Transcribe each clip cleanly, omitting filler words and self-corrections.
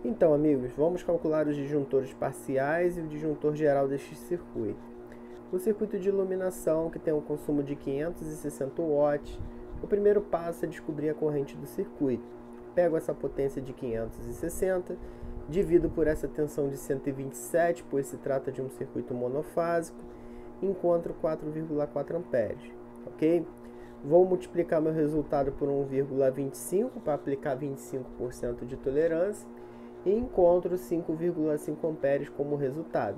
Então, amigos, vamos calcular os disjuntores parciais e o disjuntor geral deste circuito. O circuito de iluminação, que tem um consumo de 560 watts, o primeiro passo é descobrir a corrente do circuito. Pego essa potência de 560, divido por essa tensão de 127, pois se trata de um circuito monofásico, e encontro 4,4 amperes, ok? Vou multiplicar meu resultado por 1,25 para aplicar 25% de tolerância e encontro 5,5 amperes como resultado.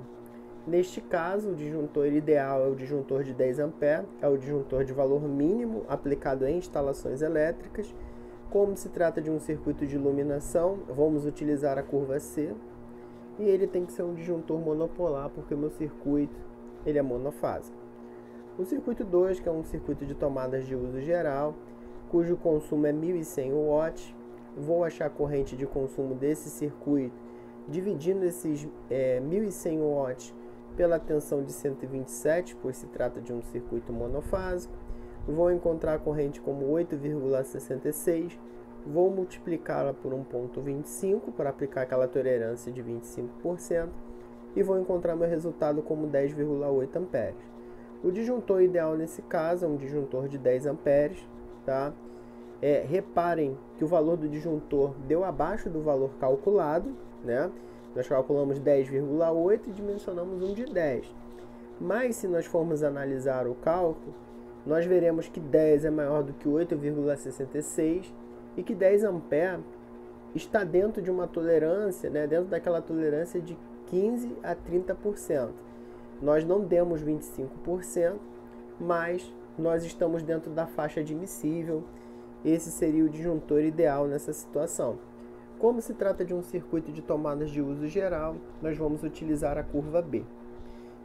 Neste caso, o disjuntor ideal é o disjuntor de 10 amperes, é o disjuntor de valor mínimo aplicado em instalações elétricas. Como se trata de um circuito de iluminação, vamos utilizar a curva C, e ele tem que ser um disjuntor monopolar, porque o meu circuito ele é monofásico. O circuito 2, que é um circuito de tomadas de uso geral, cujo consumo é 1.100 watts, vou achar a corrente de consumo desse circuito, dividindo esses 1.100 watts pela tensão de 127, pois se trata de um circuito monofásico. Vou encontrar a corrente como 8,66, vou multiplicá-la por 1,25 para aplicar aquela tolerância de 25% e vou encontrar meu resultado como 10,8 amperes. O disjuntor ideal nesse caso é um disjuntor de 10 amperes, tá? Reparem que o valor do disjuntor deu abaixo do valor calculado, né? Nós calculamos 10,8 e dimensionamos um de 10. Mas se nós formos analisar o cálculo, nós veremos que 10 é maior do que 8,66 e que 10 amperes está dentro de uma tolerância, né? Dentro daquela tolerância de 15 a 30%. Nós não demos 25%, mas nós estamos dentro da faixa admissível. Esse seria o disjuntor ideal nessa situação. Como se trata de um circuito de tomadas de uso geral, nós vamos utilizar a curva B.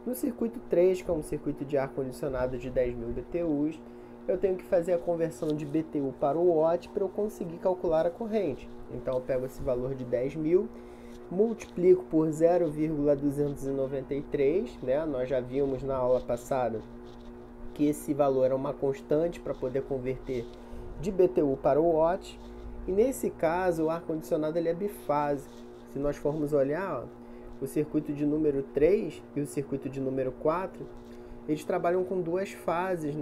No circuito 3, que é um circuito de ar-condicionado de 10.000 BTUs, eu tenho que fazer a conversão de BTU para o watt para eu conseguir calcular a corrente. Então eu pego esse valor de 10.000, multiplico por 0,293, né? Nós já vimos na aula passada que esse valor é uma constante para poder converter de BTU para o watt. E nesse caso, o ar-condicionado ele é bifásico. Se nós formos olhar, o circuito de número 3 e o circuito de número 4, eles trabalham com duas fases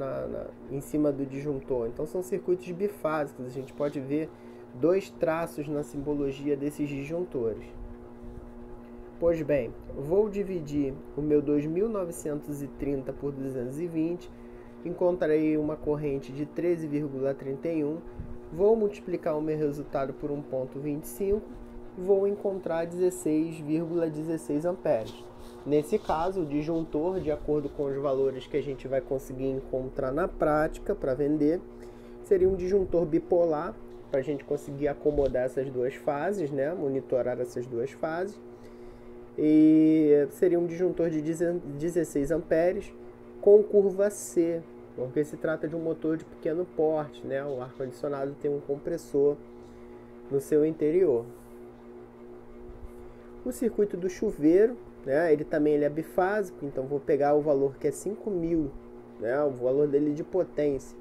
em cima do disjuntor. Então são circuitos bifásicos. A gente pode ver dois traços na simbologia desses disjuntores. Pois bem, vou dividir o meu 2.930 por 220, encontrei uma corrente de 13,31, vou multiplicar o meu resultado por 1,25, vou encontrar 16,16 amperes. Nesse caso, o disjuntor, de acordo com os valores que a gente vai conseguir encontrar na prática para vender, seria um disjuntor bipolar, para a gente conseguir acomodar essas duas fases, né? Monitorar essas duas fases. E seria um disjuntor de 16 amperes com curva C, porque se trata de um motor de pequeno porte, né? O ar-condicionado tem um compressor no seu interior. O circuito do chuveiro, né? Ele também é bifásico, então vou pegar o valor que é 5.000, né? O valor dele de potência,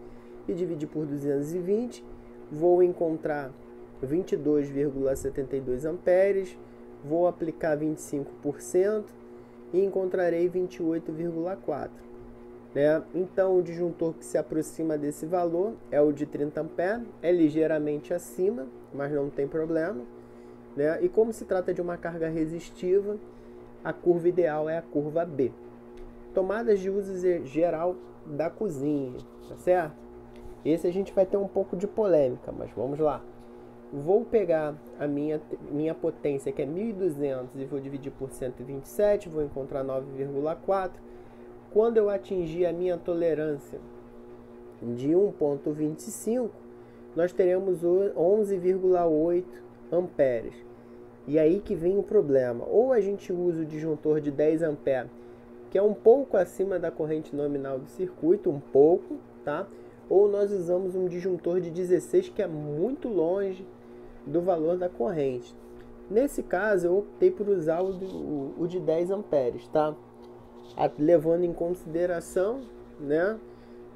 e dividir por 220, vou encontrar 22,72 amperes, vou aplicar 25% e encontrarei 28,4. Né? Então, o disjuntor que se aproxima desse valor é o de 30 amperes, é ligeiramente acima, mas não tem problema. Né? E como se trata de uma carga resistiva, a curva ideal é a curva B. Tomadas de uso geral da cozinha, tá certo? Esse a gente vai ter um pouco de polêmica, mas vamos lá. Vou pegar a minha potência, que é 1.200, e vou dividir por 127, vou encontrar 9,4. Quando eu atingir a minha tolerância de 1,25, nós teremos 11,8 amperes. E aí que vem o problema. Ou a gente usa o disjuntor de 10 amperes, que é um pouco acima da corrente nominal do circuito, um pouco, tá? Ou nós usamos um disjuntor de 16, que é muito longe do valor da corrente. Nesse caso, eu optei por usar o de 10 amperes, tá? Levando em consideração, né,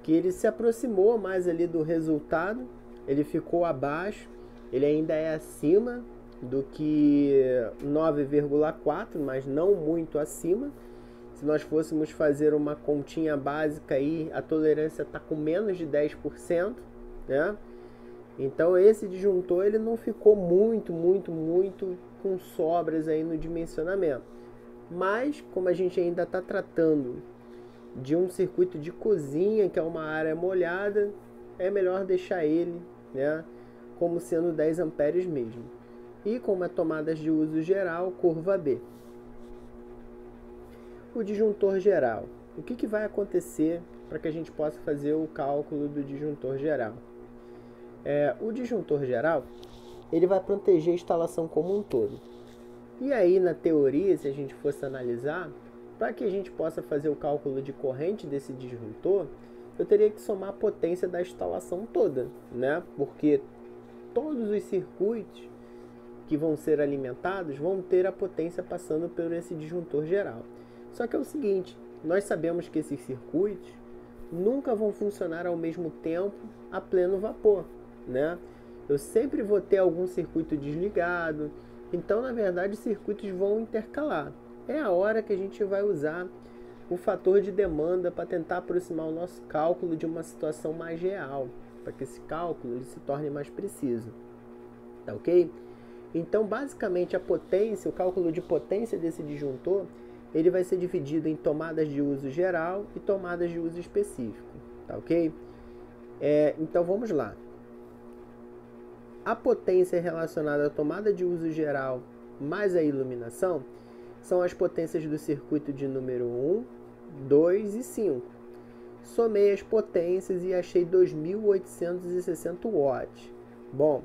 que ele se aproximou mais ali do resultado, ele ficou abaixo, ele ainda é acima, do que 9,4, mas não muito acima. Se nós fôssemos fazer uma continha básica aí, a tolerância está com menos de 10%, né? Então esse disjuntor ele não ficou muito com sobras aí no dimensionamento. Mas como a gente ainda está tratando de um circuito de cozinha, que é uma área molhada, é melhor deixar ele, né, como sendo 10 amperes mesmo. E como é tomadas de uso geral, curva B. O disjuntor geral. O que vai acontecer para que a gente possa fazer o cálculo do disjuntor geral? O disjuntor geral ele vai proteger a instalação como um todo. E aí, na teoria, se a gente fosse analisar, para que a gente possa fazer o cálculo de corrente desse disjuntor, eu teria que somar a potência da instalação toda, né? Porque todos os circuitos que vão ser alimentados vão ter a potência passando por esse disjuntor geral. Só que é o seguinte, nós sabemos que esses circuitos nunca vão funcionar ao mesmo tempo a pleno vapor, né? Eu sempre vou ter algum circuito desligado, então na verdade os circuitos vão intercalar. É a hora que a gente vai usar o fator de demanda para tentar aproximar o nosso cálculo de uma situação mais real, para que esse cálculo ele se torne mais preciso, tá ok? Então basicamente a potência, o cálculo de potência desse disjuntor, ele vai ser dividido em tomadas de uso geral e tomadas de uso específico, tá ok? Então vamos lá. A potência relacionada à tomada de uso geral mais a iluminação são as potências do circuito de número 1, 2 e 5. Somei as potências e achei 2.860 watts. Bom,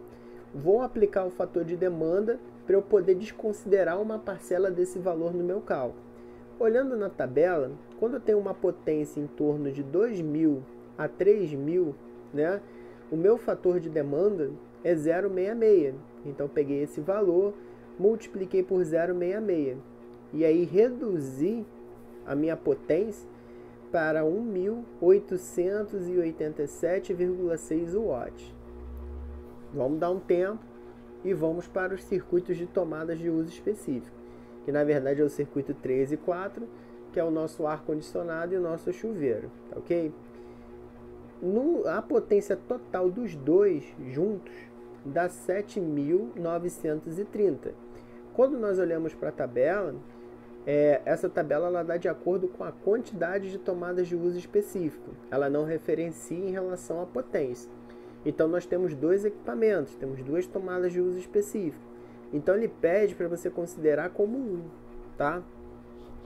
vou aplicar o fator de demanda para eu poder desconsiderar uma parcela desse valor no meu cálculo. Olhando na tabela, quando eu tenho uma potência em torno de 2.000 a 3.000, né, o meu fator de demanda é 0,66. Então, peguei esse valor, multipliquei por 0,66. E aí, reduzi a minha potência para 1.887,6 watts. Vamos dar um tempo e vamos para os circuitos de tomadas de uso específico, que na verdade é o circuito 3 e 4, que é o nosso ar-condicionado e o nosso chuveiro, tá ok? A potência total dos dois juntos dá 7.930. Quando nós olhamos para a tabela, essa tabela ela dá de acordo com a quantidade de tomadas de uso específico. Ela não referencia em relação à potência. Então nós temos dois equipamentos, temos duas tomadas de uso específico. Então ele pede para você considerar como um, tá?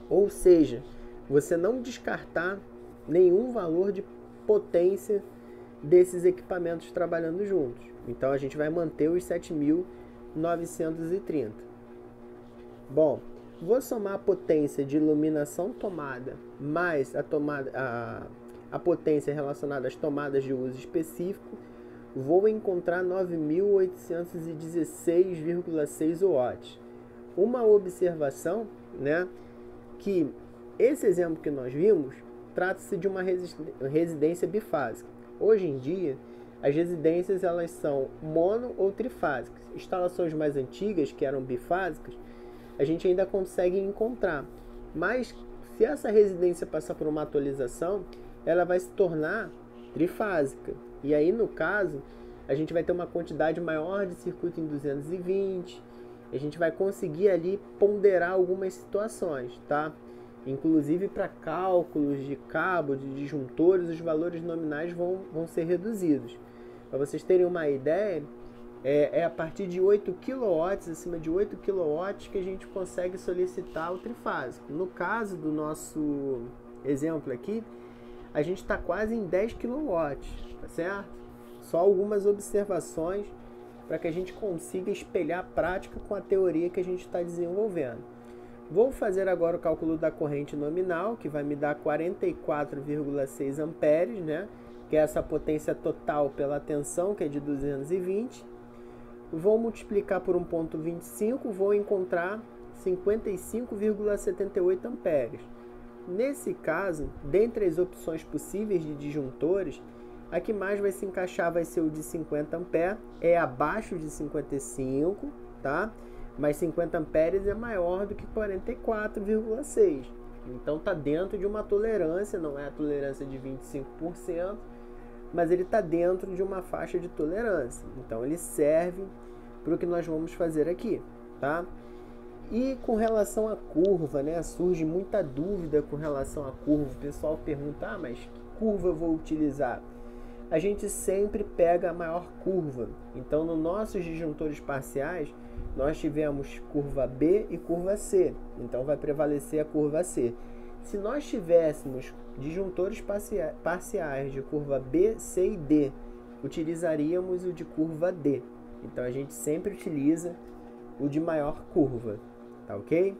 Ou seja, você não descartar nenhum valor de potência desses equipamentos trabalhando juntos. Então a gente vai manter os 7.930. Bom, vou somar a potência de iluminação tomada mais a potência relacionada às tomadas de uso específico. Vou encontrar 9.816,6 watts. Uma observação, né, que esse exemplo que nós vimos trata-se de uma residência bifásica. Hoje em dia, as residências elas são mono ou trifásicas. Instalações mais antigas, que eram bifásicas, a gente ainda consegue encontrar. Mas se essa residência passar por uma atualização, ela vai se tornar trifásica. E aí, no caso, a gente vai ter uma quantidade maior de circuito em 220. A gente vai conseguir ali ponderar algumas situações, tá? Inclusive para cálculos de cabo, de disjuntores, os valores nominais vão ser reduzidos. Para vocês terem uma ideia, é a partir de 8 kW, acima de 8 kW, que a gente consegue solicitar o trifásico. No caso do nosso exemplo aqui, a gente está quase em 10 kW, tá certo? Só algumas observações para que a gente consiga espelhar a prática com a teoria que a gente está desenvolvendo. Vou fazer agora o cálculo da corrente nominal, que vai me dar 44,6 amperes, né? Que é essa potência total pela tensão, que é de 220. Vou multiplicar por 1,25, vou encontrar 55,78 amperes. Nesse caso, dentre as opções possíveis de disjuntores, a que mais vai se encaixar vai ser o de 50 amperes, é abaixo de 55, tá? Mas 50 amperes é maior do que 44,6. Então está dentro de uma tolerância, não é a tolerância de 25%, mas ele está dentro de uma faixa de tolerância. Então ele serve para o que nós vamos fazer aqui, tá? E com relação à curva, né? Surge muita dúvida com relação à curva. O pessoal pergunta, mas que curva eu vou utilizar? A gente sempre pega a maior curva. Então, nos nossos disjuntores parciais, nós tivemos curva B e curva C. Então, vai prevalecer a curva C. Se nós tivéssemos disjuntores parciais de curva B, C e D, utilizaríamos o de curva D. Então, a gente sempre utiliza o de maior curva, tá ok?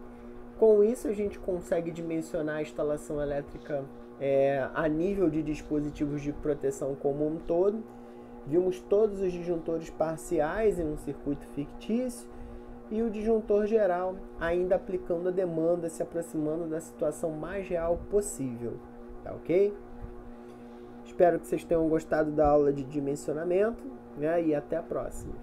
Com isso, a gente consegue dimensionar a instalação elétrica a nível de dispositivos de proteção como um todo. Vimos todos os disjuntores parciais em um circuito fictício e o disjuntor geral ainda aplicando a demanda, se aproximando da situação mais real possível, tá ok? Espero que vocês tenham gostado da aula de dimensionamento, né? E até a próxima.